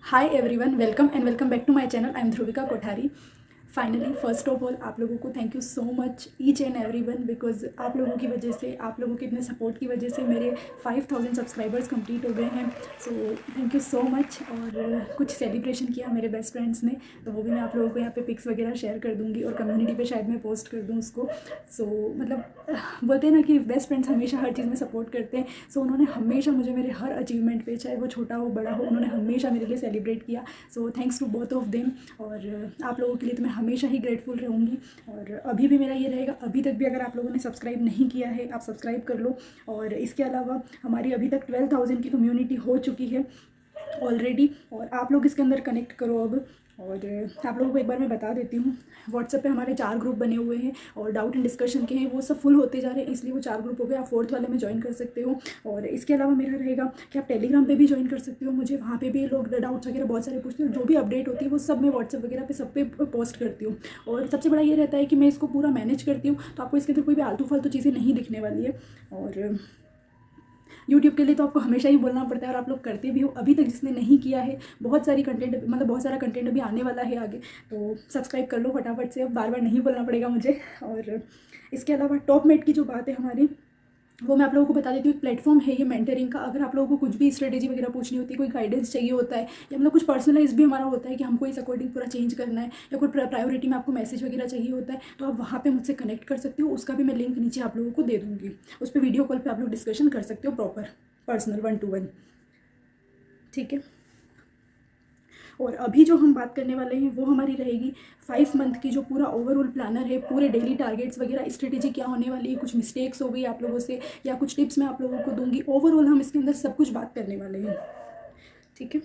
Hi everyone, welcome and welcome back to my channel. I am Dhruvika Kothari. Finally first of all आप लोगों को thank you so much each and everyone, because आप लोगों की वजह से, आप लोगों के इतने सपोर्ट की वजह से मेरे 5000 सब्सक्राइबर्स कंप्लीट हो गए हैं। So thank you so much. और कुछ सेलिब्रेशन किया मेरे बेस्ट फ्रेंड्स ने, तो वो भी मैं आप लोगों को यहाँ पे पिक्स वगैरह शेयर कर दूँगी और कम्युनिटी पे शायद मैं पोस्ट कर दूँ उसको। सो मतलब बोलते हैं ना कि बेस्ट फ्रेंड्स हमेशा हर चीज़ में सपोर्ट करते हैं। सो उन्होंने हमेशा मुझे मेरे हर अचीवमेंट पे, चाहे वो छोटा हो बड़ा हो, उन्होंने हमेशा मेरे लिए सेलिब्रेट किया। So thanks to both of them. और आप लोगों के लिए तो मैं हमेशा ही ग्रेटफुल रहूँगी और अभी भी मेरा ये रहेगा। अभी तक भी अगर आप लोगों ने सब्सक्राइब नहीं किया है, आप सब्सक्राइब कर लो। और इसके अलावा हमारी अभी तक 12,000 की कम्युनिटी हो चुकी है ऑलरेडी, और आप लोग इसके अंदर कनेक्ट करो अब। और आप लोगों को एक बार मैं बता देती हूँ, व्हाट्सएप पे हमारे 4 ग्रुप बने हुए हैं और डाउट एंड डिस्कशन के हैं, वो सब फुल होते जा रहे हैं, इसलिए वो 4 ग्रुप हो गए। आप 4th वाले में ज्वाइन कर सकते हो। और इसके अलावा मेरा रहेगा कि आप टेलीग्राम पे भी ज्वाइन कर सकते हो। मुझे वहाँ पे भी लोग डाउट्स वगैरह बहुत सारे पूछते हो, जो भी अपडेट होती है वो सब मैं व्हाट्सएप वगैरह पे सब पे पोस्ट करती हूँ। और सबसे बड़ा ये रहता है कि मैं इसको पूरा मैनेज करती हूँ, तो आपको इसके अंदर कोई भी आलतू फालतू चीज़ें नहीं दिखने वाली है। और यूट्यूब के लिए तो आपको हमेशा ही बोलना पड़ता है और आप लोग करते भी हो। अभी तक जिसने नहीं किया है, बहुत सारी कंटेंट, मतलब बहुत सारा कंटेंट अभी आने वाला है आगे, तो सब्सक्राइब कर लो फटाफट से। अब बार बार नहीं बोलना पड़ेगा मुझे। और इसके अलावा टॉप मेट की जो बात है हमारी, वो मैं आप लोगों को बता देती हूँ। एक प्लेटफॉर्म है ये मेंटरिंग का। अगर आप लोगों को कुछ भी स्ट्रेटेजी वगैरह पूछनी होती है, कोई गाइडेंस चाहिए होता है, या मतलब कुछ पर्सनलाइज भी हमारा होता है कि हमको इस अकॉर्डिंग पूरा चेंज करना है, या कोई प्रायोरिटी में आपको मैसेज वगैरह चाहिए होता है, तो आप वहाँ पे मुझसे कनेक्ट कर सकते हो। उसका भी मैं लिंक नीचे आप लोगों को दे दूँगी। उस पर वीडियो कॉल पर आप लोग डिस्कशन कर सकते हो, प्रॉपर पर्सनल 1-to-1। ठीक है। और अभी जो हम बात करने वाले हैं वो हमारी रहेगी 5 मंथ की, जो पूरा ओवरऑल प्लानर है, पूरे डेली टारगेट्स वगैरह, स्ट्रेटेजी क्या होने वाली है, कुछ मिस्टेक्स हो गई आप लोगों से, या कुछ टिप्स मैं आप लोगों को दूंगी। ओवरऑल हम इसके अंदर सब कुछ बात करने वाले हैं। ठीक है।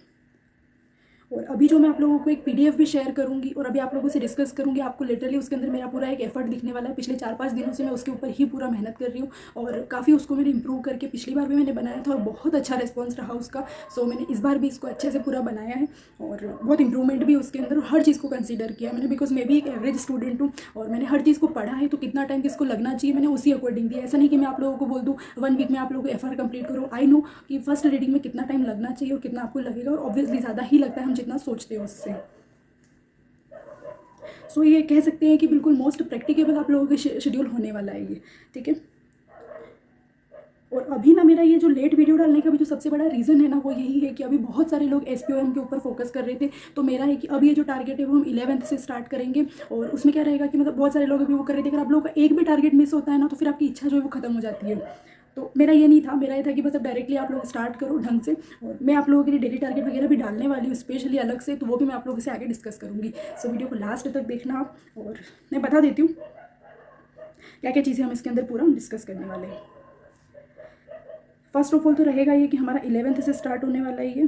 और अभी जो मैं आप लोगों को एक पीडीएफ भी शेयर करूंगी और अभी आप लोगों से डिस्कस करूंगी, आपको लिटरली उसके अंदर मेरा पूरा एक एफर्ट दिखने वाला है। पिछले 4-5 दिनों से मैं उसके ऊपर ही पूरा मेहनत कर रही हूँ और काफ़ी उसको मैंने इंप्रूव करके, पिछली बार भी मैंने बनाया था और बहुत अच्छा रिस्पॉन्स रहा उसका। सो मैंने इस बार भी इसको अच्छे से पूरा बनाया है और बहुत इंप्रूवमेंट भी उसके अंदर, हर चीज़ को कंसिडर किया मैंने, बिकॉज मैं भी एक एवरेज स्टूडेंट हूँ और मैंने हर चीज़ को पढ़ा है, तो कितना टाइम किसको लगना चाहिए मैंने उसी अकॉर्डिंग दिया। ऐसा नहीं कि मैं आप लोगों को बोल दूँ 1 वीक में आप लोगों को एफआर कंप्लीट करो। आई नो कि फर्स्ट रीडिंग में कितना टाइम लगना चाहिए और कितना आपको लगेगा, और ऑब्वियसली ज़्यादा ही लगता है हम जितना सोचते हैं उससे। सो ये कह सकते हैं कि बिल्कुल मोस्ट प्रैक्टिकेबल आप लोगों के शेड्यूल होने वाला है ये। ठीक है। और अभी ना मेरा ये जो लेट वीडियो डालने का भी जो सबसे बड़ा रीज़न है ना, वो यही है कि अभी बहुत सारे लोग एसपीओएम के ऊपर फोकस कर रहे थे। तो मेरा है कि अब ये जो टारगेट है वो हम 11th से स्टार्ट करेंगे। और उसमें क्या रहेगा कि मतलब बहुत सारे लोग अभी वो कर रहे थे, अगर आप लोगों का एक भी टारगेट मिस होता है ना, तो फिर आपकी इच्छा जो है वो खत्म हो जाती है। तो मेरा ये नहीं था, मेरा ये था कि बस अब डायरेक्टली आप लोग स्टार्ट करो ढंग से। और मैं आप लोगों के लिए डेली टारगेट वगैरह भी डालने वाली हूँ स्पेशली अलग से, तो वो भी मैं आप लोगों से आगे डिस्कस करूँगी। सो वीडियो को लास्ट तक देखना आप। और मैं बता देती हूँ क्या क्या चीज़ें हम इसके अंदर पूरा डिस्कस करने वाले हैं। फर्स्ट ऑफ ऑल तो रहेगा ये कि हमारा 11th से स्टार्ट होने वाला है ये।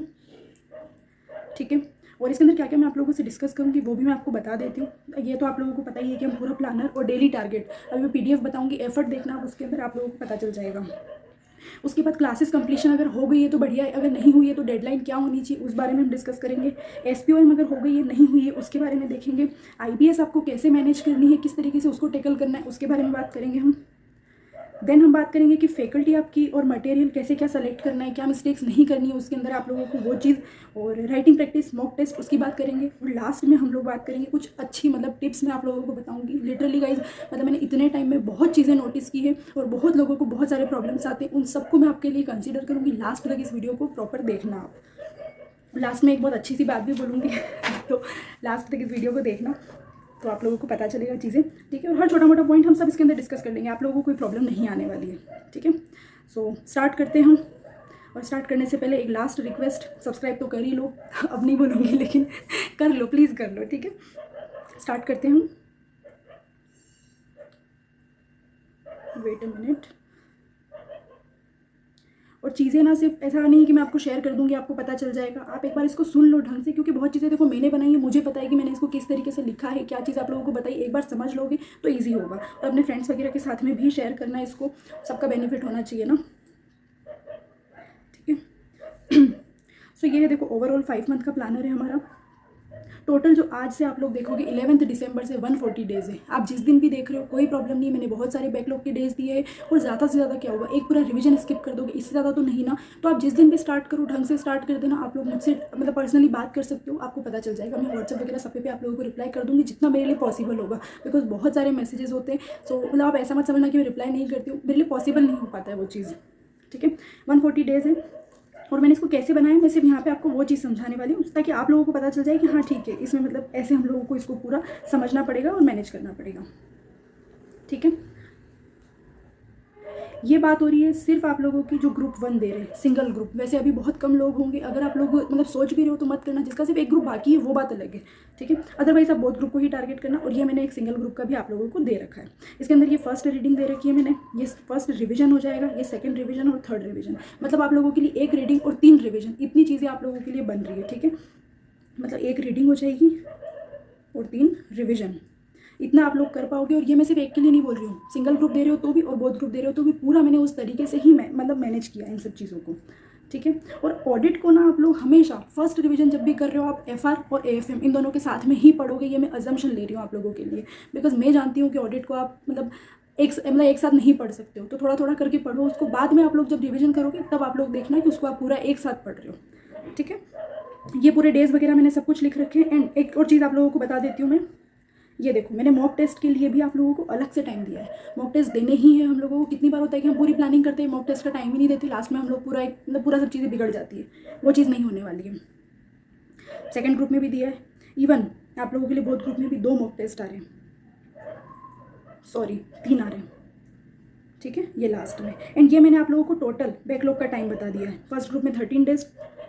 ठीक है। और इसके अंदर क्या क्या मैं आप लोगों से डिस्कस करूँगी वो भी मैं आपको बता देती हूँ। ये तो आप लोगों को पता ही है कि हम पूरा प्लानर और डेली टारगेट, अभी मैं पीडीएफ बताऊँगी, एफर्ट देखना आप उसके अंदर, आप लोगों को पता चल जाएगा। उसके बाद क्लासेस कंप्लीशन अगर हो गई है तो बढ़िया है, अगर नहीं हुई है तो डेडलाइन क्या होनी चाहिए उस बारे में हम डिस्कस करेंगे। एसपीओएम अगर हो गई है, नहीं हुई है, उसके बारे में देखेंगे। आईबीएस आपको कैसे मैनेज करनी है, किस तरीके से उसको टैकल करना है, उसके बारे में बात करेंगे हम। देन हम बात करेंगे कि फैकल्टी आपकी और मटेरियल कैसे क्या सेलेक्ट करना है, क्या मिस्टेक्स नहीं करनी है उसके अंदर आप लोगों को, वो चीज़। और राइटिंग प्रैक्टिस, मॉक टेस्ट, उसकी बात करेंगे। और लास्ट में हम लोग बात करेंगे कुछ अच्छी मतलब टिप्स मैं आप लोगों को बताऊंगी। लिटरली गाइज, मतलब मैंने इतने टाइम में बहुत चीज़ें नोटिस की है और बहुत लोगों को बहुत सारे प्रॉब्लम्स आते हैं, उन सबको मैं आपके लिए कंसिडर करूँगी। लास्ट तक इस वीडियो को प्रॉपर देखना आप। लास्ट में एक बहुत अच्छी सी बात भी बोलूँगी तो लास्ट तक इस वीडियो को देखना, तो आप लोगों को पता चलेगा चीज़ें। ठीक है। और हर छोटा मोटा पॉइंट हम सब इसके अंदर डिस्कस कर लेंगे, आप लोगों को कोई प्रॉब्लम नहीं आने वाली है। ठीक है। सो स्टार्ट करते हैं हम। और स्टार्ट करने से पहले एक लास्ट रिक्वेस्ट, सब्सक्राइब तो कर ही लो अब नहीं बोलूँगी, लेकिन कर लो, प्लीज़ कर लो। ठीक है। स्टार्ट करते हैं हम। Wait a minute. और चीज़ें ना सिर्फ ऐसा नहीं कि मैं आपको शेयर कर दूंगी आपको पता चल जाएगा, आप एक बार इसको सुन लो ढंग से, क्योंकि बहुत चीज़ें देखो मैंने बनाई है, मुझे पता है कि मैंने इसको किस तरीके से लिखा है, क्या चीज़ आप लोगों को बताई, एक बार समझ लोगे तो ईजी होगा। और अपने फ्रेंड्स वगैरह के साथ में भी शेयर करना है इसको, सबका बेनिफिट होना चाहिए ना। ठीक है। सो ये है देखो, ओवरऑल 5 मंथ का प्लानर है हमारा। टोटल जो आज से आप लोग देखोगे 11 दिसंबर से 140 डेज़ है। आप जिस दिन भी देख रहे हो कोई प्रॉब्लम नहीं, मैंने बहुत सारे बैकलॉग के डेज़ दिए हैं। और ज़्यादा से ज़्यादा क्या होगा, एक पूरा रिवीजन स्किप कर दोगे, इससे ज़्यादा तो नहीं ना। तो आप जिस दिन भी स्टार्ट करो ढंग से स्टार्ट कर देना। आप लोग मुझसे मतलब पर्सनली बात कर सकते हो, आपको पता चल जाएगा। मैं व्हाट्सएप वगैरह सब पे आप लोगों को रिप्लाई कर दूँगी जितना मेरे लिए पॉसिबल होगा, बिकॉज बहुत सारे मैसेजेस होते हैं। सो मतलब आप ऐसा मत समझना कि मैं रिप्लाई नहीं करती हूँ, मेरे लिए पॉसिबल नहीं हो पाता है वो चीज़, ठीक है। 140 डेज़ है। और मैंने इसको कैसे बनाया, मैं सिर्फ यहाँ पे आपको वो चीज़ समझाने वाली हूँ ताकि आप लोगों को पता चल जाए कि हाँ ठीक है, इसमें मतलब ऐसे हम लोगों को इसको पूरा समझना पड़ेगा और मैनेज करना पड़ेगा, ठीक है। ये बात हो रही है सिर्फ आप लोगों की जो ग्रुप 1 दे रहे हैं, सिंगल ग्रुप। वैसे अभी बहुत कम लोग होंगे, अगर आप लोग मतलब सोच भी रहे हो तो मत करना, जिसका सिर्फ एक ग्रुप बाकी है वो बात अलग है, ठीक है। अदरवाइज आप बहुत ग्रुप को ही टारगेट करना। और ये मैंने एक सिंगल ग्रुप का भी आप लोगों को दे रखा है। इसके अंदर ये फर्स्ट रीडिंग दे रखी है मैंने, ये फर्स्ट रिविजन हो जाएगा, ये सेकंड रिविजन और थर्ड रिविजन। मतलब आप लोगों के लिए एक रीडिंग और 3 रिविजन, इतनी चीज़ें आप लोगों के लिए बन रही है, ठीक है। मतलब एक रीडिंग हो जाएगी और 3 रिविजन, इतना आप लोग कर पाओगे। और ये मैं सिर्फ एक के लिए नहीं बोल रही हूँ, सिंगल ग्रुप दे रहे हो तो भी और बोथ ग्रुप दे रहे हो तो भी, पूरा मैंने उस तरीके से ही मतलब मैनेज किया इन सब चीज़ों को, ठीक है। और ऑडिट को ना आप लोग हमेशा फर्स्ट रिवीजन जब भी कर रहे हो आप एफआर और एएफएम इन दोनों के साथ में ही पढ़ोगे। ये मैं अजम्पशन ले रही हूँ आप लोगों के लिए, बिकॉज मैं जानती हूँ कि ऑडिट को आप मतलब एक साथ नहीं पढ़ सकते हो, तो थोड़ा थोड़ा करके पढ़ो उसको। बाद में आप लोग जब रिविजन करोगे तब आप लोग देखना कि उसको आप पूरा एक साथ पढ़ रहे हो, ठीक है। ये पूरे डेज वगैरह मैंने सब कुछ लिख रखे हैं। एंड एक और चीज़ आप लोगों को बता देती हूँ मैं, ये देखो मैंने मॉक टेस्ट के लिए भी आप लोगों को अलग से टाइम दिया है। मॉक टेस्ट देने ही है हम लोगों को। कितनी बार होता है कि हम पूरी प्लानिंग करते हैं, मॉक टेस्ट का टाइम ही नहीं देते, लास्ट में हम लोग पूरा मतलब पूरा सब चीज़ें बिगड़ जाती है। वो चीज़ नहीं होने वाली है। सेकंड ग्रुप में भी दिया है, इवन आप लोगों के लिए बोथ ग्रुप में भी 2 मॉक टेस्ट आ रहे हैं, सॉरी 3 आ रहे हैं, ठीक है। ये लास्ट में। एंड ये मैंने आप लोगों को टोटल बैकलॉग का टाइम बता दिया है। फर्स्ट ग्रुप में 13 डेज,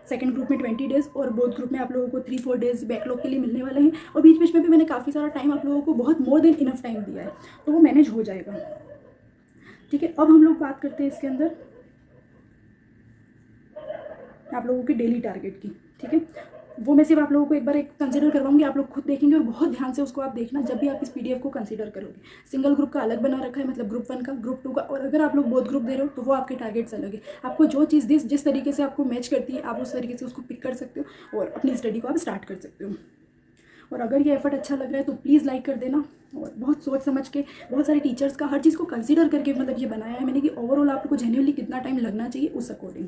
सेकंड ग्रुप में 20 डेज और बोथ ग्रुप में आप लोगों को 3-4 डेज बैकलॉग के लिए मिलने वाले हैं। और बीच बीच में भी मैंने काफ़ी सारा टाइम आप लोगों को बहुत मोर देन इनफ टाइम दिया है, तो वो मैनेज हो जाएगा, ठीक है। अब हम लोग बात करते हैं इसके अंदर आप लोगों के डेली टारगेट की, ठीक है। वो मैं सिर्फ आप लोगों को एक बार कंसीडर करवाऊंगी, आप लोग खुद देखेंगे और बहुत ध्यान से उसको आप देखना जब भी आप इस पीडीएफ को कंसीडर करोगे। सिंगल ग्रुप का अलग बना रखा है, मतलब ग्रुप 1 का, ग्रुप 2 का, और अगर आप लोग बोथ ग्रुप दे रहे हो तो वो आपके टारगेट्स अलग है। आपको जो चीज़ जिस तरीके से आपको मैच करती है आप उस तरीके से उसको पिक कर सकते हो और अपनी स्टडी को आप स्टार्ट कर सकते हो। और अगर ये एफर्ट अच्छा लग रहा है तो प्लीज़ लाइक कर देना। और बहुत सोच समझ के, बहुत सारे टीचर्स का हर चीज़ को कंसीडर करके मतलब ये बनाया है मैंने कि ओवरऑल आपको जेन्युइनली कितना टाइम लगना चाहिए उस अकॉर्डिंग।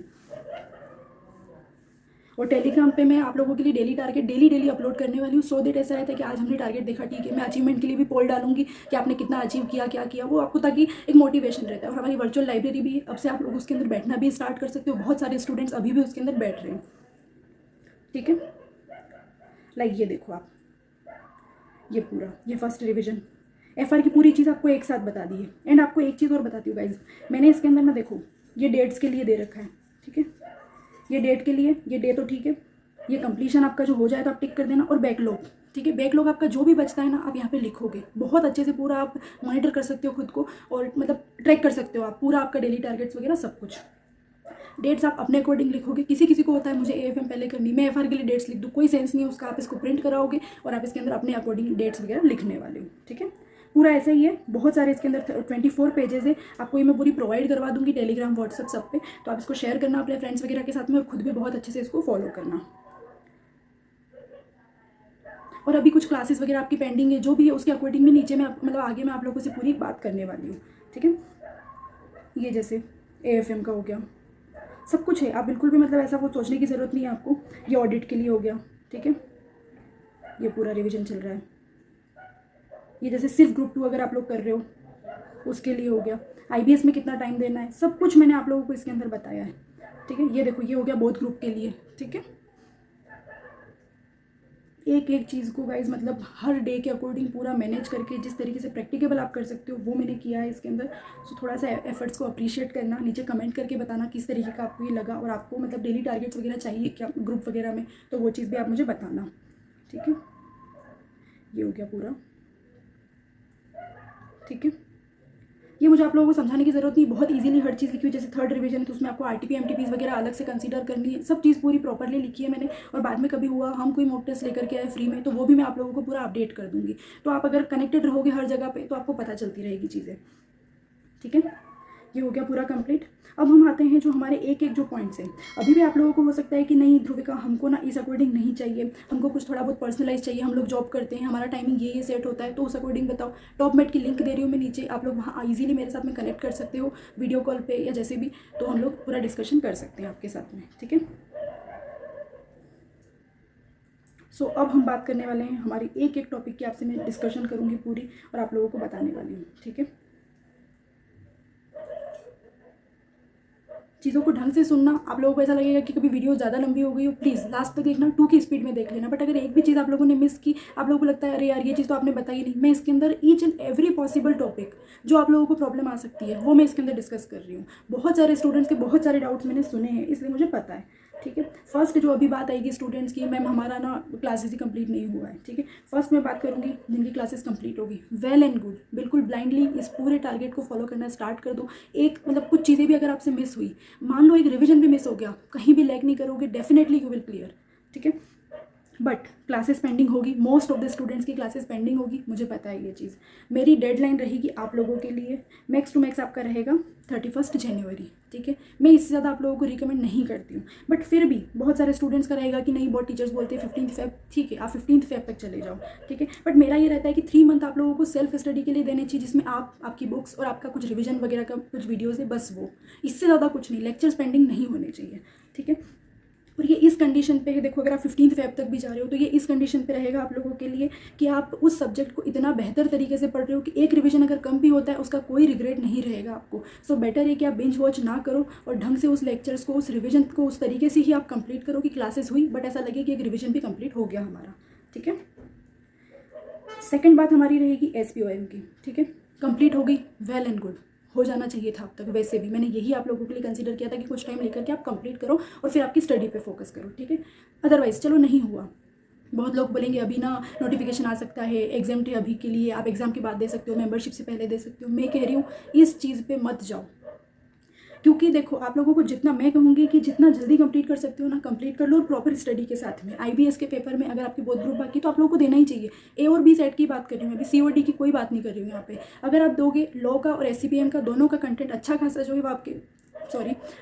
और टेलीग्राम पे मैं आप लोगों के लिए डेली टारगेट डेली अपलोड करने वाली हूँ। सो दैट ऐसा रहता है कि आज हमने टारगेट देखा, ठीक है, मैं अचीवमेंट के लिए भी पोल डालूंगी कि आपने कितना अचीव किया, क्या किया, वो आपको ताकि एक मोटिवेशन रहता है। और हमारी वर्चुअल लाइब्रेरी भी अब से आप लोग उसके अंदर बैठना भी स्टार्ट कर सकते हो। बहुत सारे स्टूडेंट्स अभी भी उसके अंदर बैठ रहे हैं, ठीक है। लाइक ये देखो आप, ये पूरा ये फर्स्ट रिविजन एफआर की पूरी चीज़ आपको एक साथ बता दी है। एंड आपको एक चीज़ और बताती हूँ गाइज, मैंने इसके अंदर ना देखो ये डेट्स के लिए दे रखा है, ठीक है। ये डेट के लिए, ये डे तो ठीक है, ये कंप्लीशन आपका जो हो जाए तो आप टिक कर देना। और बैकलॉग, ठीक है, बैकलॉग आपका जो भी बचता है ना आप यहाँ पे लिखोगे बहुत अच्छे से, पूरा आप मॉनिटर कर सकते हो खुद को और मतलब ट्रैक कर सकते हो आप पूरा आपका डेली टारगेट्स वगैरह सब कुछ। डेट्स आप अपने अकॉर्डिंग लिखोगे। किसी किसी को होता है मुझे एएफएम पहले करनी, मैं एफआर के लिए डेट्स लिख दूँ, कोई सेंस नहीं है उसका। आप इसको प्रिंट कराओगे और आप इसके अंदर अपने अकॉर्डिंग डेट्स वगैरह लिखने वाले हो, ठीक है। पूरा ऐसा ही है, बहुत सारे इसके अंदर 24 पेजेस है। आपको ये मैं पूरी प्रोवाइड करवा दूंगी टेलीग्राम, व्हाट्सएप सब पे, तो आप इसको शेयर करना अपने फ्रेंड्स वगैरह के साथ में और खुद भी बहुत अच्छे से इसको फॉलो करना। और अभी कुछ क्लासेस वगैरह आपकी पेंडिंग है, जो भी है उसके अकॉर्डिंग में नीचे में मतलब आगे मैं आप लोगों से पूरी बात करने वाली हूँ, ठीक है। ये जैसे एएफएम का हो गया, सब कुछ है, आप बिल्कुल भी मतलब ऐसा कुछ सोचने की ज़रूरत नहीं है आपको। ये ऑडिट के लिए हो गया, ठीक है, ये पूरा रिवीजन चल रहा है। ये जैसे सिर्फ ग्रुप 2 अगर आप लोग कर रहे हो उसके लिए हो गया। आईबीएस में कितना टाइम देना है सब कुछ मैंने आप लोगों को इसके अंदर बताया है, ठीक है। ये देखो ये हो गया बोथ ग्रुप के लिए, ठीक है। एक एक चीज़ को गाइज मतलब हर डे के अकॉर्डिंग पूरा मैनेज करके जिस तरीके से प्रैक्टिकेबल आप कर सकते हो वो मैंने किया है इसके अंदर। सो थोड़ा सा एफर्ट्स को अप्रिशिएट करना, नीचे कमेंट करके बताना किस तरीके का आपको ये लगा और आपको मतलब डेली टारगेट्स वगैरह चाहिए क्या ग्रुप वगैरह में, तो वो चीज़ भी आप मुझे बताना, ठीक है। ये हो गया पूरा, ठीक है। ये मुझे आप लोगों को समझाने की ज़रूरत नहीं, बहुत इजीली हर चीज़ लिखी हुई। जैसे थर्ड रिवीजन है तो उसमें आपको आरटीपी एमटीपीज वगैरह अलग से कंसीडर करनी है, सब चीज़ पूरी प्रॉपरली लिखी है मैंने। और बाद में कभी हुआ हम कोई मॉक टेस्ट लेकर के आए फ्री में तो वो भी मैं आप लोगों को पूरा अपडेट कर दूँगी। तो आप अगर कनेक्टेड रहोगे हर जगह पर तो आपको पता चलती रहेगी चीज़ें, ठीक है। ये हो गया पूरा कंप्लीट। अब हम आते हैं जो हमारे एक एक जो पॉइंट्स हैं। अभी भी आप लोगों को हो सकता है कि नहीं ध्रुविका हमको ना इस अकॉर्डिंग नहीं चाहिए, हमको कुछ थोड़ा बहुत पर्सनलाइज चाहिए, हम लोग जॉब करते हैं, हमारा टाइमिंग ये सेट होता है, तो उस अकॉर्डिंग बताओ। टॉपमेट की लिंक दे रही हूँ मैं नीचे, आप लोग वहाँ ईजिली मेरे साथ में कनेक्ट कर सकते हो वीडियो कॉल पे या जैसे भी, तो हम लोग पूरा डिस्कशन कर सकते हैं आपके साथ में, ठीक है। सो अब हम बात करने वाले हैं हमारी एक एक टॉपिक की, आपसे मैं डिस्कशन करूँगी पूरी और आप लोगों को बताने वाली हूँ, ठीक है। चीज़ों को ढंग से सुनना। आप लोगों को ऐसा लगेगा कि कभी वीडियो ज़्यादा लंबी हो गई हो, प्लीज़ लास्ट तक देखना, 2 की स्पीड में देख लेना। बट अगर एक भी चीज़ आप लोगों ने मिस की, आप लोगों को लगता है अरे यार ये चीज़ तो आपने बताई नहीं, मैं इसके अंदर each and every possible topic जो आप लोगों को प्रॉब्लम आ सकती है वो मैं इसके अंदर डिस्कस कर रही हूँ। बहुत सारे स्टूडेंट्स के बहुत सारे डाउट्स मैंने सुने हैं, इसलिए मुझे पता है, ठीक है। फर्स्ट जो अभी बात आएगी स्टूडेंट्स की, मैम हमारा ना क्लासेस ही कंप्लीट नहीं हुआ है, ठीक है। फर्स्ट मैं बात करूँगी जिनकी क्लासेस कंप्लीट होगी, वेल एंड गुड, बिल्कुल ब्लाइंडली इस पूरे टारगेट को फॉलो करना स्टार्ट कर दो। एक मतलब कुछ चीज़ें भी अगर आपसे मिस हुई, मान लो एक रिवीजन भी मिस हो गया, कहीं भी लैग नहीं करोगे, डेफिनेटली यू विल क्लियर, ठीक है। बट क्लासेस पेंडिंग होगी, मोस्ट ऑफ द स्टूडेंट्स की क्लासेस पेंडिंग होगी, मुझे पता है ये चीज़। मेरी डेडलाइन रहेगी आप लोगों के लिए, मैक्स टू मैक्स आपका रहेगा 31 जनवरी, ठीक है। मैं इससे ज़्यादा आप लोगों को रिकमेंड नहीं करती हूँ, बट फिर भी बहुत सारे स्टूडेंट्स का रहेगा कि नहीं, बहुत टीचर्स बोलते हैं 15 फेब, ठीक है, आप 15 फेब तक चले जाओ, ठीक है। बट मेरा ये रहता है कि 3 मंथ आप लोगों को सेल्फ स्टडी के लिए देने चाहिए, जिसमें आप आपकी बुक्स और आपका कुछ रिविजन वगैरह का कुछ वीडियोज़ है, बस वो, इससे ज़्यादा कुछ नहीं। लेक्चर्स पेंडिंग नहीं होने चाहिए, ठीक है। और ये इस कंडीशन पे है, देखो अगर आप 15 फेब तक भी जा रहे हो तो ये इस कंडीशन पे रहेगा आप लोगों के लिए कि आप उस सब्जेक्ट को इतना बेहतर तरीके से पढ़ रहे हो कि एक रिवीजन अगर कम भी होता है उसका कोई रिग्रेट नहीं रहेगा आपको। सो बेटर है कि आप बिंज वॉच ना करो और ढंग से उस लेक्चर्स को, उस रिविजन को उस तरीके से ही आप कंप्लीट करो कि क्लासेस हुई बट ऐसा लगे कि एक रिविजन भी कंप्लीट हो गया हमारा, ठीक है। सेकेंड बात हमारी रहेगी SPOM की, ठीक है। कंप्लीट होगी, वेल एंड गुड, हो जाना चाहिए था अब तक। वैसे भी मैंने यही आप लोगों के लिए कंसीडर किया था कि कुछ टाइम लेकर के आप कंप्लीट करो और फिर आपकी स्टडी पे फोकस करो, ठीक है। अदरवाइज चलो नहीं हुआ, बहुत लोग बोलेंगे अभी ना नोटिफिकेशन आ सकता है, एग्जाम है अभी के लिए, आप एग्जाम के बाद दे सकते हो, मेंबरशिप से पहले दे सकते हो। मैं कह रही हूँ इस चीज़ पे मत जाओ, क्योंकि देखो आप लोगों को जितना मैं कहूँगी कि जितना जल्दी कंप्लीट कर सकते हो ना कंप्लीट कर लो, और प्रॉपर स्टडी के साथ में। IBS के पेपर में अगर आपकी बहुत ग्रुप बाकी तो आप लोगों को देना ही चाहिए। A और B सेट की बात कर रही हूँ, अभी COD की कोई बात नहीं कर रही हूँ यहाँ पे। अगर आप दोगे, लॉ का और SCPM का दोनों का कंटेंट अच्छा खासा जो है वो आपके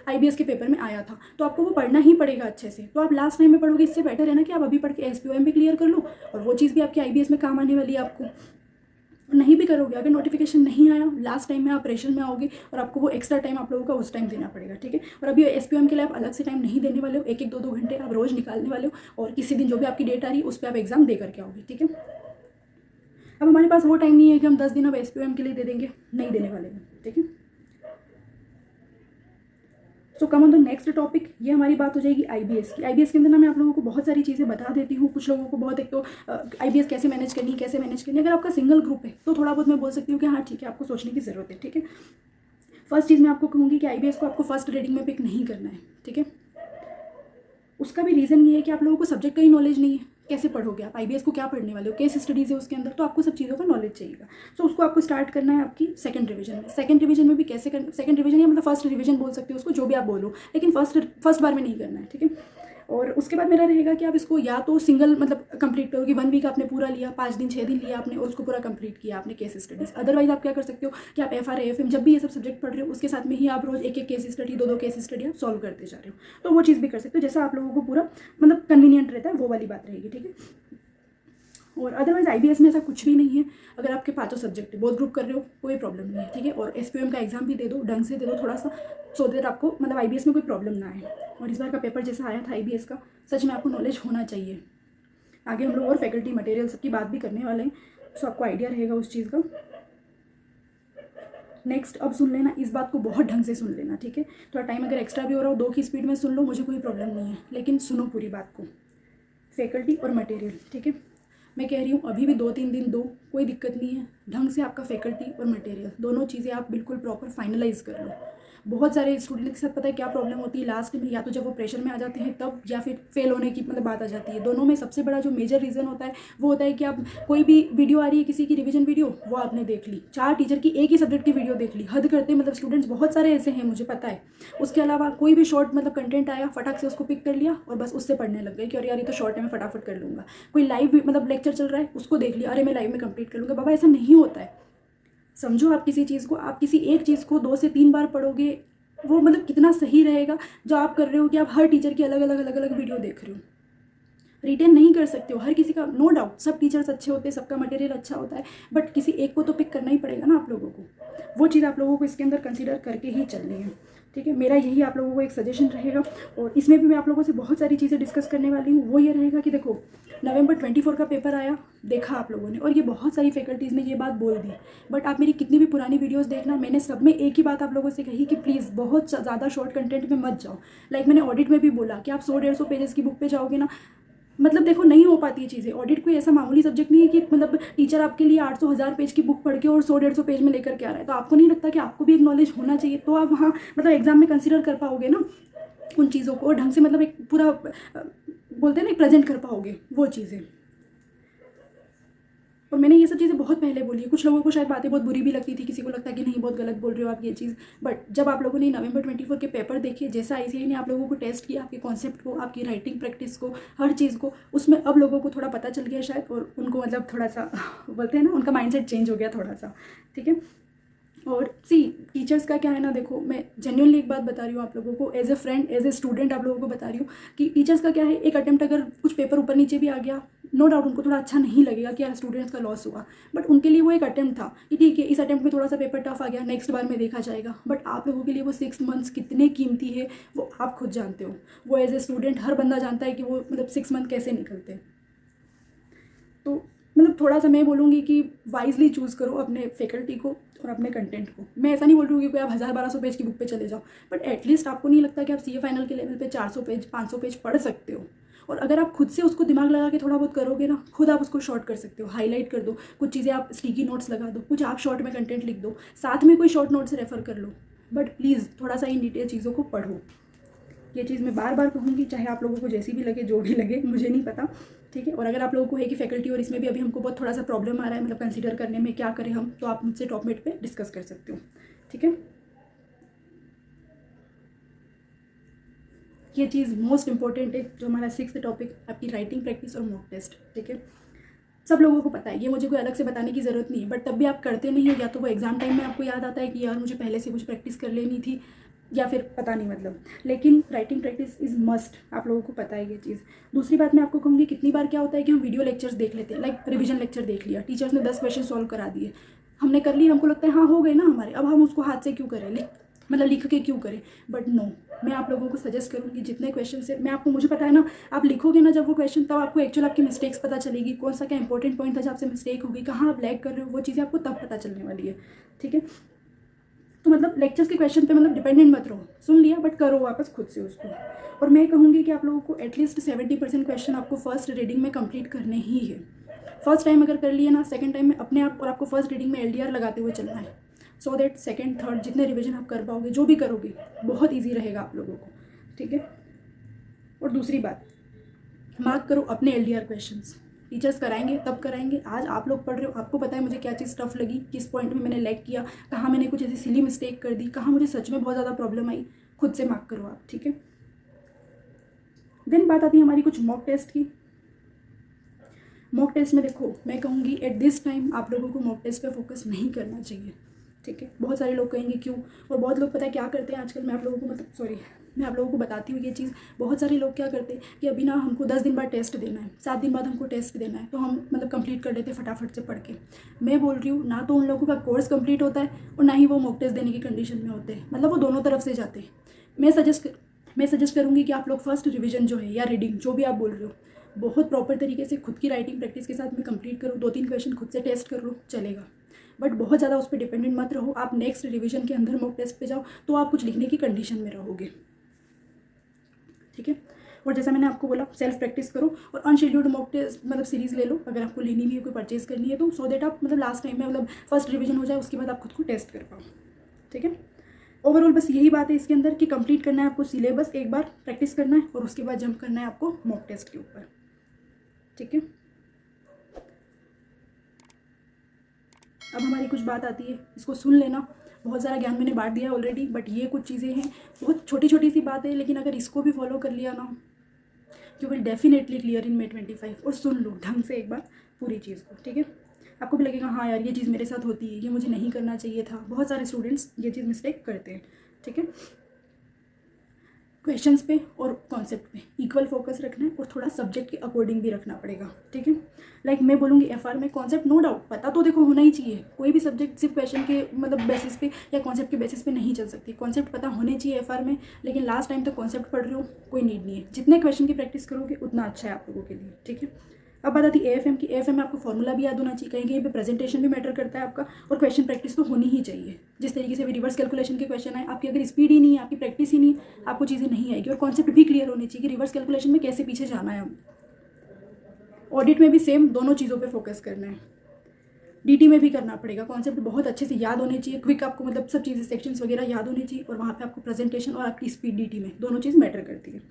IBS के पेपर में आया था, तो आपको वो पढ़ना ही पड़ेगा अच्छे से। तो आप लास्ट टाइम में पढ़ोगे, इससे बेटर है ना कि आप अभी पढ़ के SPOM भी क्लियर कर लो और वो चीज़ भी आपकी IBS में काम आने वाली है आपको। नहीं भी करोगे, अगर नोटिफिकेशन नहीं आया लास्ट टाइम में, आप प्रेशर में आओगे और आपको वो एक्स्ट्रा टाइम आप लोगों का उस टाइम देना पड़ेगा, ठीक है। और अभी SPOM के लिए आप अलग से टाइम नहीं देने वाले हो, 1-1 2-2 घंटे आप रोज़ निकालने वाले हो और किसी दिन जो भी आपकी डेट आ रही है उस पर आप एग्जाम दे करके आओगे, ठीक है। अब हमारे पास वो टाइम नहीं है कि हम 10 दिन अब SPOM के लिए दे देंगे, नहीं देने वाले हैं, ठीक है। So come on the next topic, ये हमारी बात हो जाएगी IBS की। IBS के अंदर ना मैं आप लोगों को बहुत सारी चीज़ें बता देती हूँ। कुछ लोगों को बहुत, एक तो IBS कैसे मैनेज करनी, कैसे मैनेज करनी। अगर आपका सिंगल ग्रुप है तो थोड़ा बहुत मैं बोल सकती हूँ कि हाँ ठीक है, आपको सोचने की ज़रूरत है, ठीक है। फर्स्ट चीज़ मैं आपको कहूँगी कि IBS को आपको फर्स्ट रीडिंग में पिक नहीं करना है, ठीक है। उसका भी रीज़न ये है कि आप लोगों को सब्जेक्ट का ही नॉलेज नहीं है, कैसे पढ़ोगे आप। IBS को क्या पढ़ने वाले हो, केस स्टडीज़ है उसके अंदर, तो आपको सब चीज़ों का नॉलेज चाहिएगा। सो उसको आपको स्टार्ट करना है आपकी सेकंड रिवीजन में। सेकंड रिवीजन में भी कैसे करना, सेकंड रिवीजन या मतलब फर्स्ट रिवीजन बोल सकते हो उसको, जो भी आप बोलो, लेकिन फर्स्ट बार में नहीं करना है, ठीक है। और उसके बाद मेरा रहेगा कि आप इसको या तो सिंगल मतलब कंप्लीट करोगे, 1 वीक आपने पूरा लिया, 5 दिन 6 दिन लिया आपने और उसको पूरा कंप्लीट किया आपने केस स्टडीज़। अदरवाइज आप क्या कर सकते हो कि आप FR AFM जब भी ये सब सब्जेक्ट पढ़ रहे हो उसके साथ में ही आप रोज़ एक केस स्टडी, 2-2 केस स्टडी आप सॉल्व करते जा रहे हो, तो वो चीज़ भी कर सकते हो, जैसा आप लोगों को पूरा मतलब कन्वीनियंट रहता है, वो वाली बात रहेगी, ठीक है। और अदरवाइज IBS में ऐसा कुछ भी नहीं है। अगर आपके 5 सब्जेक्ट है, बहुत ग्रुप कर रहे हो, कोई प्रॉब्लम नहीं है, ठीक है। और SPOM का एग्जाम भी दे दो, ढंग से दे दो थोड़ा सा, सो दैट आपको मतलब IBS में कोई प्रॉब्लम ना आए। और इस बार का पेपर जैसा आया था IBS का, सच में आपको नॉलेज होना चाहिए। आगे हम लोग और फैकल्टी मटेरियल सबकी बात भी करने वाले हैं, सो आपको आइडिया रहेगा उस चीज़ का। नेक्स्ट अब सुन लेना, इस बात को बहुत ढंग से सुन लेना, ठीक है। थोड़ा टाइम अगर एक्स्ट्रा भी हो रहा हो, 2 की स्पीड में सुन लो, मुझे कोई प्रॉब्लम नहीं है, लेकिन सुनो पूरी बात को। फैकल्टी और मटेरियल, ठीक है। मैं कह रही हूँ अभी भी 2-3 दिन दो, कोई दिक्कत नहीं है। ढंग से आपका फैकल्टी और मटेरियल दोनों चीज़ें आप बिल्कुल प्रॉपर फाइनलाइज कर लो। बहुत सारे स्टूडेंट के साथ पता है क्या प्रॉब्लम होती है लास्ट में, या तो जब वो प्रेशर में आ जाते हैं तब, या फिर फेल होने की मतलब बात आ जाती है। दोनों में सबसे बड़ा जो मेजर रीज़न होता है वो होता है कि आप कोई भी वीडियो आ रही है किसी की रिवीजन वीडियो, वो आपने देख ली, 4 टीचर की एक ही सब्जेक्ट की वीडियो देख ली, हद करते मतलब स्टूडेंट्स बहुत सारे ऐसे हैं मुझे पता है। उसके अलावा कोई भी शॉर्ट मतलब कंटेंट आया, फटाक से उसको पिक कर लिया और बस उससे पढ़ने लग गए कि अरे यार ये तो शॉर्ट है, मैं फटाफट कर लूँगा। कोई लाइव मतलब लेक्चर चल रहा है, उसको देख लिया, अरे मैं लाइव में कंप्लीट कर लूँगा। बाबा ऐसा नहीं होता है, समझो आप किसी चीज़ को, आप किसी एक चीज़ को 2 से 3 बार पढ़ोगे, वो मतलब कितना सही रहेगा जो आप कर रहे हो कि आप हर टीचर की अलग अलग वीडियो देख रहे हो। रिटेन नहीं कर सकते हो हर किसी का, नो डाउट सब टीचर्स अच्छे होते हैं, सबका मटेरियल अच्छा होता है, बट किसी एक को तो पिक करना ही पड़ेगा ना आप लोगों को। वो चीज़ आप लोगों को इसके अंदर कंसिडर करके ही चलनी है, ठीक है। मेरा यही आप लोगों को एक सजेशन रहेगा, और इसमें भी मैं आप लोगों से बहुत सारी चीज़ें डिस्कस करने वाली हूँ। वो ये रहेगा कि देखो, नवंबर 24 का पेपर आया, देखा आप लोगों ने, और ये बहुत सारी फैकल्टीज़ ने ये बात बोल दी, बट आप मेरी कितनी भी पुरानी वीडियोस देखना, मैंने सब में एक ही बात आप लोगों से कही कि प्लीज़ बहुत ज़्यादा शॉर्ट कंटेंट में मत जाओ। लाइक मैंने ऑडिट में भी बोला कि आप 100-150 पेजेस की बुक पे जाओगे ना, मतलब देखो नहीं हो पाती है चीज़ें। ऑडिट कोई ऐसा मामूली सब्जेक्ट नहीं है कि मतलब टीचर आपके लिए 800-1000 पेज की बुक पढ़ के और 100-150 पेज में लेकर के आ रहा है। तो आपको नहीं लगता कि आपको भी एक नॉलेज होना चाहिए, तो आप वहाँ मतलब एग्जाम में कंसिडर कर पाओगे ना उन चीज़ों को, और ढंग से मतलब एक पूरा बोलते हैं ना प्रेजेंट कर पाओगे वो चीज़ें। और मैंने ये सब चीज़ें बहुत पहले बोली है, कुछ लोगों को शायद बातें बहुत बुरी भी लगती थी, किसी को लगता है कि नहीं बहुत गलत बोल रहे हो आप ये चीज़, बट जब आप लोगों ने नवंबर 24 के पेपर देखे, जैसा ICAI ने आप लोगों को टेस्ट किया, आपके कॉन्सेप्ट को, आपकी राइटिंग प्रैक्टिस को, हर चीज़ को, उसमें अब लोगों को थोड़ा पता चल गया शायद, और उनको मतलब थोड़ा सा बोलते हैं ना, उनका माइंडसेट चेंज हो गया थोड़ा सा, ठीक है। और सी टीचर्स का क्या है ना, देखो मैं जेन्युइनली एक बात बता रही हूँ आप लोगों को, as a friend as a student आप लोगों को बता रही हूँ कि टीचर्स का क्या है, एक अटेम्प्ट अगर कुछ पेपर ऊपर नीचे भी आ गया, नो डाउट उनको थोड़ा अच्छा नहीं लगेगा कि यार स्टूडेंट्स का लॉस हुआ, बट उनके लिए वो एक अटेम्प्ट था कि ठीक है इस अटेम्प्ट में थोड़ा सा पेपर टफ आ गया, नेक्स्ट बार में देखा जाएगा। बट आप लोगों के लिए वो 6 मंथ्स कितने कीमती है वो आप खुद जानते हो, वो एज ए स्टूडेंट हर बंदा जानता है कि वो मतलब 6 मंथ कैसे निकलते हैं। तो मतलब थोड़ा सा मैं बोलूँगी कि वाइजली चूज़ करो अपने फैकल्टी को और अपने कंटेंट को। मैं ऐसा नहीं बोल रही हूँ कि आप 1000-1200 पेज की बुक पे चले जाओ, बट एटलीस्ट आपको नहीं लगता कि आप CA फाइनल के लेवल पे 400 पेज 500 पेज पढ़ सकते हो, और अगर आप खुद से उसको दिमाग लगा के थोड़ा बहुत करोगे ना, खुद आप उसको शॉर्ट कर सकते हो, हाईलाइट कर दो, कुछ चीज़ें आप स्टिकी नोट्स लगा दो, कुछ आप शॉर्ट में कंटेंट लिख दो, साथ में कोई शॉर्ट नोट्स रेफर कर लो, बट प्लीज़ थोड़ा सा इन डिटेल चीज़ों को पढ़ो। ये चीज़ मैं बार बार कहूँगी, चाहे आप लोगों को जैसी भी लगे, जो भी लगे, मुझे नहीं पता, ठीक है। और अगर आप लोगों को है कि फैकल्टी और इसमें भी अभी हमको बहुत थोड़ा सा प्रॉब्लम आ रहा है, मतलब कंसीडर करने में क्या करें हम, तो आप मुझसे टॉपमेट पे डिस्कस कर सकते हो, ठीक है। ये चीज़ मोस्ट इंपॉर्टेंट है, जो हमारा 6th टॉपिक, आपकी राइटिंग प्रैक्टिस और मॉक टेस्ट, ठीक है। सब लोगों को पता है, ये मुझे कोई अलग से बताने की ज़रूरत नहीं है, बट तब भी आप करते नहीं हो, या तो वो एग्ज़ाम टाइम में आपको याद आता है कि यार मुझे पहले से कुछ प्रैक्टिस कर लेनी थी, या फिर पता नहीं मतलब, लेकिन राइटिंग प्रैक्टिस इज़ मस्ट, आप लोगों को पता है ये चीज़। दूसरी बात मैं आपको कहूँगी, कितनी बार क्या होता है कि हम वीडियो लेक्चर्स देख लेते हैं, लाइक रिविजन लेक्चर देख लिया, टीचर्स ने 10 क्वेश्चन सॉल्व करा दिए, हमने कर लिए, हमको लगता है हाँ हो गए ना हमारे, अब हम उसको हाथ से क्यों करें, लिख के क्यों करें, बट नो, मैं आप लोगों को सजेस्ट करूँगी जितने क्वेश्चन से मैं आपको, मुझे पता है ना, आप लिखोगे ना जब वो क्वेश्चन, तब आपको एक्चुअल आपकी मिस्टेक्स पता चलेगी, कौन सा क्या इंपॉर्टेंट पॉइंट था जहाँ आपसे मिस्टेक होगी, कहाँ आप लैग कर रहे हो, वो चीज़ें आपको तब पता चलने वाली है, ठीक है। तो मतलब लेक्चर्स के क्वेश्चन पे मतलब डिपेंडेंट मत रहो, सुन लिया बट करो वापस खुद से उसको। और मैं कहूँगी कि आप लोगों को एटलीस्ट 70% क्वेश्चन आपको फर्स्ट रीडिंग में कंप्लीट करने ही है। फर्स्ट टाइम अगर कर लिए ना, सेकंड टाइम में अपने आप, और आपको फर्स्ट रीडिंग में LDR लगाते हुए चलना है, सो दैट सेकंड थर्ड जितने रिविजन आप कर पाओगे, जो भी करोगे, बहुत ईजी रहेगा आप लोगों को, ठीक है। और दूसरी बात, मार्क करो अपने LDR क्वेश्चंस, टीचर्स कराएंगे तब कराएंगे, आज आप लोग पढ़ रहे हो, आपको पता है मुझे क्या चीज़ टफ लगी, किस पॉइंट में मैंने लैग किया, कहाँ मैंने कुछ ऐसी सिली मिस्टेक कर दी, कहाँ मुझे सच में बहुत ज़्यादा प्रॉब्लम आई, खुद से मार्क करो आप, ठीक है। देन बात आती है हमारी कुछ मॉक टेस्ट की। मॉक टेस्ट में देखो, मैं कहूँगी एट दिस टाइम आप लोगों को मॉक टेस्ट पे फोकस नहीं करना चाहिए, ठीक है। बहुत सारे लोग कहेंगे क्यों, और बहुत लोग पता है क्या करते हैं आजकल, मैं आप लोगों को मैं आप लोगों को बताती हूँ ये चीज़। बहुत सारे लोग क्या करते हैं कि अभी ना हमको 10 दिन बाद टेस्ट देना है, 7 दिन बाद हमको टेस्ट देना है, तो हम मतलब कंप्लीट कर लेते फटाफट से पढ़ के। मैं बोल रही हूँ, ना तो उन लोगों का कोर्स कंप्लीट होता है, और ना ही वो मॉक टेस्ट देने की कंडीशन में होते हैं, मतलब वो दोनों तरफ से जाते हैं। मैं सजेस्ट करूँगी कि आप लोग फर्स्ट रिविजन जो है, या रीडिंग जो भी आप बोल रहे हो, बहुत प्रॉपर तरीके से खुद की राइटिंग प्रैक्टिस के साथ में कंप्लीट करो, 2-3 क्वेश्चन खुद से टेस्ट कर लो, चलेगा। बट बहुत ज़्यादा उस पर डिपेंडेंट मत रहो, आप नेक्स्ट रिवीजन के अंदर मॉक टेस्ट पे जाओ तो आप कुछ लिखने की कंडीशन में रहोगे, ठीक है। और जैसा मैंने आपको बोला, सेल्फ प्रैक्टिस करो, और अनशेड्यूल्ड मॉक टेस्ट मतलब सीरीज़ ले लो, अगर आपको लेनी भी है, कोई परचेज करनी है तो, सो देट आप मतलब लास्ट टाइम में मतलब फर्स्ट रिवीजन हो जाए, उसके बाद आप खुद को टेस्ट कर पाओ, ठीक है। ओवरऑल बस यही बात है इसके अंदर कि कंप्लीट करना है आपको सिलेबस, एक बार प्रैक्टिस करना है, और उसके बाद जंप करना है आपको मॉक टेस्ट के ऊपर, ठीक है। अब हमारी कुछ बात आती है, इसको सुन लेना, बहुत सारा ज्ञान मैंने बांट दिया ऑलरेडी, बट ये कुछ चीज़ें हैं, बहुत छोटी छोटी सी बात है, लेकिन अगर इसको भी फॉलो कर लिया ना, you will definitely clear in May 25। और सुन लो ढंग से एक बार पूरी चीज़ को, ठीक है। आपको भी लगेगा हाँ यार ये चीज़ मेरे साथ होती है, ये मुझे नहीं करना चाहिए था। बहुत सारे स्टूडेंट्स ये चीज़ मिस्टेक करते हैं, ठीक है। क्वेश्चंस पे और कॉन्सेप्ट पे इक्वल फोकस रखना है और थोड़ा सब्जेक्ट के अकॉर्डिंग भी रखना पड़ेगा, ठीक है। लाइक मैं बोलूँगी एफआर में कॉन्सेप्ट नो डाउट पता तो देखो होना ही चाहिए। कोई भी सब्जेक्ट सिर्फ क्वेश्चन के मतलब बेसिस पे या कॉन्सेप्ट के बेसिस पे नहीं चल सकती। कॉन्सेप्ट पता होने चाहिए एफआर में, लेकिन लास्ट टाइम तक कॉन्सेप्ट पढ़ रहे हो कोई नीड नहीं है। जितने क्वेश्चन की प्रैक्टिस करोगे उतना अच्छा है आप लोगों के लिए, ठीक है। अब बात आती है एएफएम की। एएफएम में आपको फॉर्मूला भी याद होना चाहिए, कहीं कहीं पे प्रेजेंटेशन भी मैटर करता है आपका, और क्वेश्चन प्रैक्टिस तो होनी ही चाहिए। जिस तरीके से भी रिवर्स कैलकुलेशन के क्वेश्चन आए, आपकी अगर स्पीड ही नहीं है, आपकी प्रैक्टिस ही नहीं है, आपको चीज़ें नहीं आएगी। और कॉन्सेप्ट भी क्लियर होनी चाहिए कि रिवर्स कैलकुलेशन में कैसे पीछे जाना है। ऑडिट में भी सेम दोनों चीज़ों पर फोकस करना है। डीटी में भी करना पड़ेगा। कॉन्सेप्ट बहुत अच्छे से याद होने चाहिए, क्विक आपको मतलब सब चीज़ें सेक्शंस वगैरह याद होनी चाहिए, और वहाँ पे आपको प्रेजेंटेशन और आपकी स्पीड डीटी में दोनों चीज़ मैटर करती है।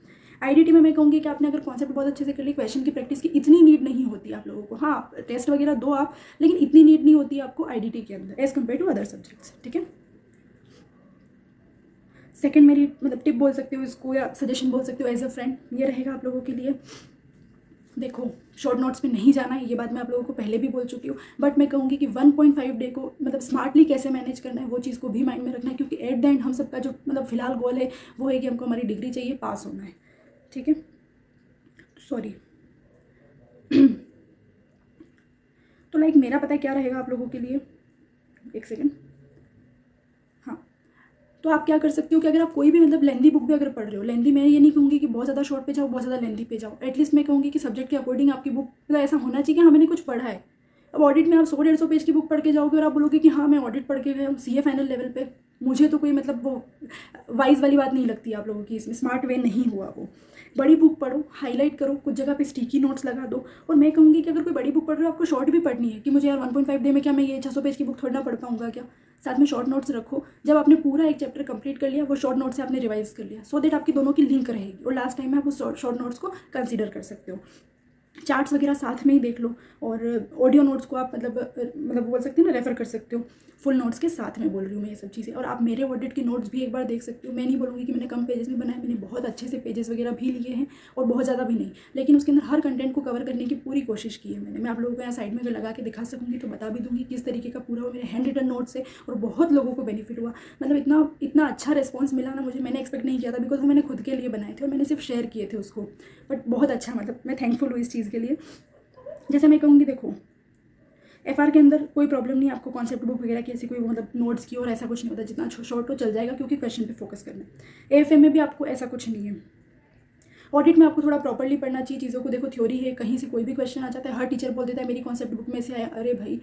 आईडीटी में मैं कहूँगी कि आपने अगर कॉन्सेप्ट बहुत अच्छे से कर ली, क्वेश्चन की प्रैक्टिस की इतनी नीड नहीं होती आप लोगों को। हाँ टेस्ट वगैरह दो आप, लेकिन इतनी नीड नहीं होती आपको आईडीटी के अंदर as compare to other subjects, ठीक है। सेकेंड मेरी मतलब टिप बोल सकते हो इसको, या सजेशन बोल सकते हो एज अ फ्रेंड, ये रहेगा आप लोगों के लिए। देखो शॉर्ट नोट्स में नहीं जाना है, ये बात मैं आप लोगों को पहले भी बोल चुकी हूँ, बट मैं कहूँगी कि 1.5 डे को मतलब स्मार्टली कैसे मैनेज करना है वो चीज़ को भी माइंड में रखना है, क्योंकि एट द एंड हम सबका जो मतलब फिलहाल गोल है वो है कि हमको हमारी डिग्री चाहिए, पास होना है, ठीक है। सॉरी तो लाइक मेरा पता है क्या रहेगा आप लोगों के लिए, एक सेकेंड। हाँ तो आप क्या कर सकते हो कि अगर आप कोई भी मतलब लेंदी बुक भी अगर पढ़ रहे हो, लेंदी मैं ये नहीं कहूँगी कि बहुत ज़्यादा शॉर्ट पे जाओ, बहुत ज़्यादा लेंदी पे जाओ, एटलीस्ट मैं कहूँगी कि सब्जेक्ट के अकॉर्डिंग आपकी बुक मतलब ऐसा होना चाहिए कि हाँ मैंने कुछ पढ़ा है। अब ऑडिट में आप 100-150 पेज की बुक पढ़ के जाओगे और आप बोलोगे कि हाँ मैं ऑडिट पढ़ के गया हूँ सीए फाइनल लेवल पे, मुझे तो कोई मतलब वो वाइज वाली बात नहीं लगती आप लोगों की, इसमें स्मार्ट वे नहीं हुआ वो। बड़ी बुक पढ़ो, हाईलाइट करो, कुछ जगह पे स्टिकी नोट्स लगा दो। और मैं कहूँगी कि अगर कोई बड़ी बुक पढ़ रहे हो, आपको शॉर्ट भी पढ़नी है कि मुझे यार 1.5 डे में क्या मैं ये 600 पेज की बुक थोड़ा ना पढ़ पाऊँगा क्या, साथ में शॉर्ट नोट्स रखो। जब आपने पूरा एक चैप्टर कंप्लीट कर लिया, वो शॉर्ट नोट से आपने रिवाइज कर लिया, सो दैट आपकी दोनों की लिंक रहेगी और लास्ट टाइम में आप उस शॉर्ट नोट्स को कंसीडर कर सकते हो। चार्ट्स वगैरह साथ में ही देख लो, और ऑडियो नोट्स को आप मतलब बोल सकते हो ना, रेफर कर सकते हो। फुल नोट्स के साथ में बोल रही हूँ मैं ये सब चीज़ें। और आप मेरे ऑडिट के नोट्स भी एक बार देख सकते हो। मैं नहीं बोलूँगी कि मैंने कम पेजेस में बनाया, मैंने बहुत अच्छे से पेजेस वगैरह भी लिए हैं, और बहुत ज़्यादा भी नहीं, लेकिन उसके अंदर हर कंटेंट को कवर करने की पूरी कोशिश की है मैंने। मैं आप लोगों को यहाँ साइड में अगर लगा के दिखा सकूँगी तो बता भी दूँगी किस तरीके का पूरा वो मेरे हैंड रिटन नोट्स है, और बहुत लोगों को बेनिफिट हुआ। मतलब इतना अच्छा रिस्पॉन्स मिला ना मुझे, मैंने एक्सपेक्ट नहीं किया था, बिकॉज वो मैंने खुद के लिए बनाए थे और मैंने सिर्फ शेयर किए थे उसको, बट बहुत अच्छा, मतलब मैं थैंकफुल हूँ इस चीज़ के लिए। जैसे मैं कहूँगी देखो एफआर के अंदर कोई प्रॉब्लम नहीं है आपको कॉन्सेप्ट बुक वगैरह की ऐसी कोई मतलब नोट्स की, और ऐसा कुछ नहीं होता, जितना शॉर्ट हो चल जाएगा क्योंकि क्वेश्चन पे फोकस करना है। एएफएम में भी आपको ऐसा कुछ नहीं है। ऑडिट में आपको थोड़ा प्रॉपर्ली पढ़ना चाहिए चीज़ों को। देखो थ्योरी है, कहीं से कोई भी क्वेश्चन आ जाता है, हर टीचर बोल देता है मेरी कॉन्सेप्ट बुक में से आया। अरे भाई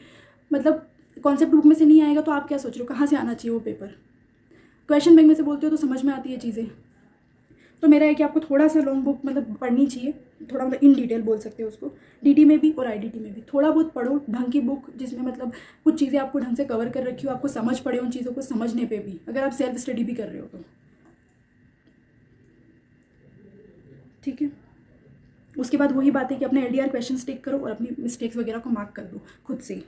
मतलब कॉन्सेप्ट बुक में से नहीं आएगा तो आप क्या सोच रहे हो कहाँ से आना चाहिए वो पेपर? क्वेश्चन बैंक में से बोलते हो तो समझ में आती है चीज़ें। तो मेरा है कि आपको थोड़ा सा लॉन्ग बुक मतलब पढ़नी चाहिए, थोड़ा मतलब इन डिटेल बोल सकते हो उसको। डीटी में भी और आईडीटी में भी थोड़ा बहुत पढ़ो, ढंग की बुक जिसमें मतलब कुछ चीज़ें आपको ढंग से कवर कर रखी हो, आपको समझ पड़े उन चीज़ों को समझने पे भी, अगर आप सेल्फ स्टडी भी कर रहे हो तो, ठीक है। उसके बाद वही बात है कि अपने एलडीआर क्वेश्चन टिक करो और अपनी मिस्टेक्स वगैरह को मार्क कर दो खुद से।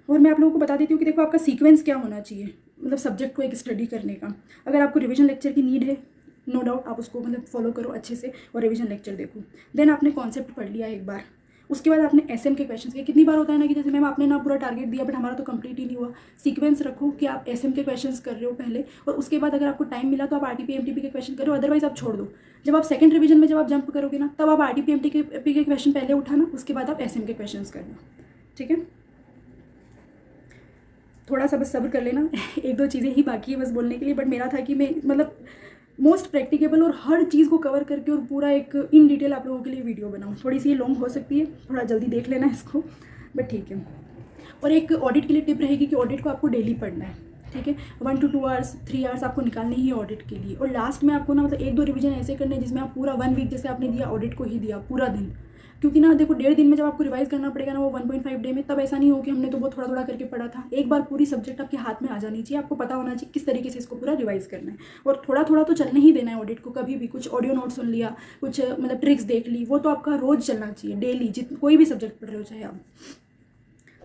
और मैं आप लोगों को बता देती हूँ कि देखो आपका सीक्वेंस क्या होना चाहिए मतलब सब्जेक्ट को एक स्टडी करने का। अगर आपको रिवीजन लेक्चर की नीड है, नो डाउट आप उसको मतलब फॉलो करो अच्छे से और रिवीजन लेक्चर देखो। देन आपने कॉन्सेप्ट पढ़ लिया एक बार, उसके बाद आपने एसएम के क्वेश्चंस के, कितनी बार होता है ना कि जैसे मैम आपने ना पूरा टारगेट दिया बट हमारा तो कंप्लीट ही नहीं हुआ। सीक्वेंस रखो कि आप एसएम के क्वेश्चंस कर रहे हो पहले, और उसके बाद अगर आपको टाइम मिला तो आप आरटीपी एमटीपी के क्वेश्चन करो, अदरवाइज आप छोड़ दो। जब आप सेकंड रिवीजन में जब आप जंप करोगे ना, तब आप आरटीपी एमटीपी के क्वेश्चन पहले उठाना, उसके बाद आप एसएम के क्वेश्चन करना, ठीक है। थोड़ा सा बस सब्र कर लेना एक दो चीज़ें ही बाकी है बस बोलने के लिए, बट मेरा था कि मैं मतलब मोस्ट प्रैक्टिकेबल और हर चीज़ को कवर करके और पूरा एक इन डिटेल आप लोगों के लिए वीडियो बनाऊँ। थोड़ी सी लॉन्ग हो सकती है, थोड़ा जल्दी देख लेना इसको, बट ठीक है। और एक ऑडिट के लिए टिप रहेगी कि ऑडिट को आपको डेली पढ़ना है, ठीक है। 1 to 2 आवर्स 3 आवर्स आपको निकालने ही है ऑडिट के लिए। और लास्ट में आपको ना मतलब 1-2 रिवीजन ऐसे करने हैं जिसमें आप पूरा 1 वीक जैसे आपने दिया ऑडिट को ही दिया पूरा दिन, क्योंकि ना देखो 1.5 दिन में जब आपको रिवाइज करना पड़ेगा ना वो 1.5 डे में, तब ऐसा नहीं हो कि हमने तो बहुत थोड़ा थोड़ा करके पढ़ा था। एक बार पूरी सब्जेक्ट आपके हाथ में आ जानी चाहिए, आपको पता होना चाहिए किस तरीके से इसको पूरा रिवाइज करना है, और थोड़ा थोड़ा तो चलने ही देना है ऑडिट को। कभी भी कुछ ऑडियो नोट सुन लिया, कुछ मतलब ट्रिक्स देख ली, वो तो आपका रोज़ चलना चाहिए डेली, कोई भी सब्जेक्ट पढ़ रहे हो चाहे आप,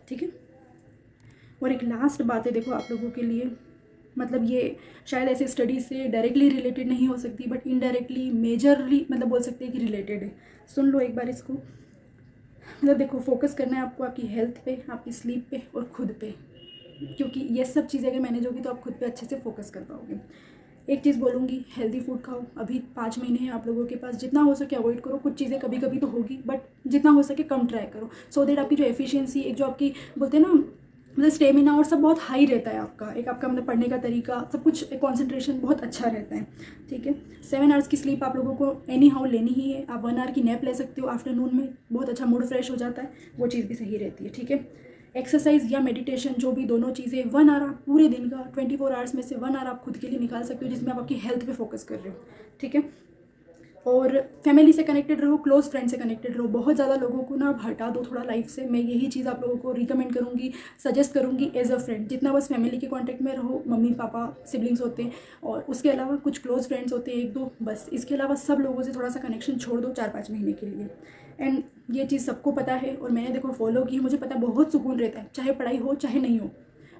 ठीक है। और एक लास्ट बात है देखो आप लोगों के लिए, मतलब ये शायद ऐसे स्टडीज़ से डायरेक्टली रिलेटेड नहीं हो सकती, बट इनडायरेक्टली मेजरली मतलब बोल सकते हैं कि रिलेटेड है। सुन लो एक बार इसको। मतलब देखो, फोकस करना है आपको आपकी हेल्थ पे, आपकी स्लीप पे और खुद पे, क्योंकि ये सब चीज़ें अगर मैनेज होगी तो आप खुद पे अच्छे से फोकस कर पाओगे। एक चीज़ बोलूँगी, हेल्दी फूड खाओ। अभी 5 महीने हैं आप लोगों के पास, जितना हो सके अवॉइड करो। कुछ चीज़ें कभी कभी तो होगी, बट जितना हो सके कम ट्राई करो, सो दैट आपकी जो एफिशिएंसी, एक जो आपकी बोलते हैं ना मतलब स्टेमिना और सब बहुत हाई रहता है आपका, एक आपका मतलब पढ़ने का तरीका, सब कुछ कॉन्सेंट्रेशन बहुत अच्छा रहता है। ठीक है, 7 आवर्स की स्लीप आप लोगों को एनी हाउ लेनी ही है। आप 1 आवर की नैप ले सकते हो आफ्टरनून में, बहुत अच्छा मूड फ्रेश हो जाता है, वो चीज़ भी सही रहती है। ठीक है, एक्सरसाइज या मेडिटेशन, जो भी दोनों चीज़ें, 1 आवर आप पूरे दिन का 24 आवर्स में से 1 आवर आप खुद के लिए निकाल सकते हो, जिसमें आप आपकी हेल्थ पे फोकस कर रहे हो। ठीक है, और फैमिली से कनेक्टेड रहो, क्लोज फ्रेंड से कनेक्टेड रहो। बहुत ज़्यादा लोगों को ना हटा दो थोड़ा लाइफ से। मैं यही चीज़ आप लोगों को रिकमेंड करूँगी, सजेस्ट करूँगी एज अ फ्रेंड। जितना बस फैमिली के कांटेक्ट में रहो, मम्मी पापा सिबलिंग्स होते हैं, और उसके अलावा कुछ क्लोज फ्रेंड्स होते हैं 1-2, बस। इसके अलावा सब लोगों से थोड़ा सा कनेक्शन छोड़ दो 4-5 महीने के लिए। एंड ये चीज़ सबको पता है और मैंने देखो फॉलो की, मुझे पता है बहुत सुकून रहता है, चाहे पढ़ाई हो चाहे नहीं हो,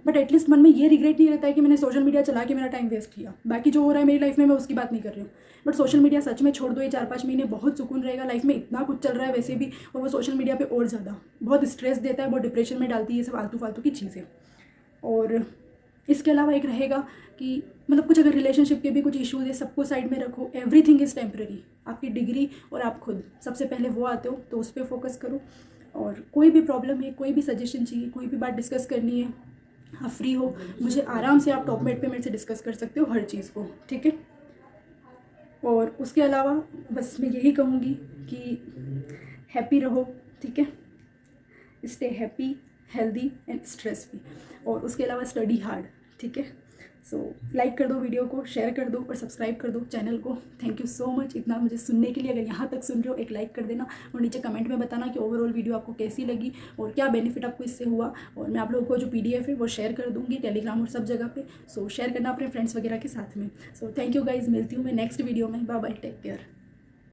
बट एटलीस्ट मन में ये रिग्रेट नहीं रहता है कि मैंने सोशल मीडिया चला के मेरा टाइम वेस्ट किया। बाकी जो हो रहा है मेरी लाइफ में मैं उसकी बात नहीं कर रही हूँ, बट सोशल मीडिया सच में छोड़ दो, ये 4-5 महीने बहुत सुकून रहेगा। लाइफ में इतना कुछ चल रहा है वैसे भी, और वो सोशल मीडिया पे और ज़्यादा बहुत स्ट्रेस देता है, बहुत डिप्रेशन में डालती है, ये सब आलतू फालतू की चीज़ें। और इसके अलावा एक रहेगा कि मतलब कुछ अगर रिलेशनशिप के भी कुछ इश्यूज़ है, सबको साइड में रखो। Everything is temporary. आपकी डिग्री और आप खुद सबसे पहले वो आते हो, तो उस पर फोकस करो। और कोई भी प्रॉब्लम है, कोई भी सजेशन चाहिए, कोई भी बात डिस्कस करनी है, आप फ्री हो, मुझे आराम से आप टॉपमेट पे मेरे से डिस्कस कर सकते हो हर चीज़ को। ठीक है, और उसके अलावा बस मैं यही कहूँगी कि हैप्पी रहो। ठीक है, stay happy, healthy and stress free. और उसके अलावा स्टडी हार्ड। ठीक है, सो लाइक कर दो वीडियो को, शेयर कर दो और सब्सक्राइब कर दो चैनल को। थैंक यू सो मच इतना मुझे सुनने के लिए। अगर यहाँ तक सुन रहे हो, एक लाइक कर देना और नीचे कमेंट में बताना कि ओवरऑल वीडियो आपको कैसी लगी और क्या बेनिफिट आपको इससे हुआ। और मैं आप लोगों को जो PDF है वो शेयर कर दूँगी टेलीग्राम और सब जगह पे, सो शेयर करना अपने फ्रेंड्स वगैरह के साथ में। सो थैंक यू गाइज, मिलती हूँ मैं नेक्स्ट वीडियो में। Bye bye, take care.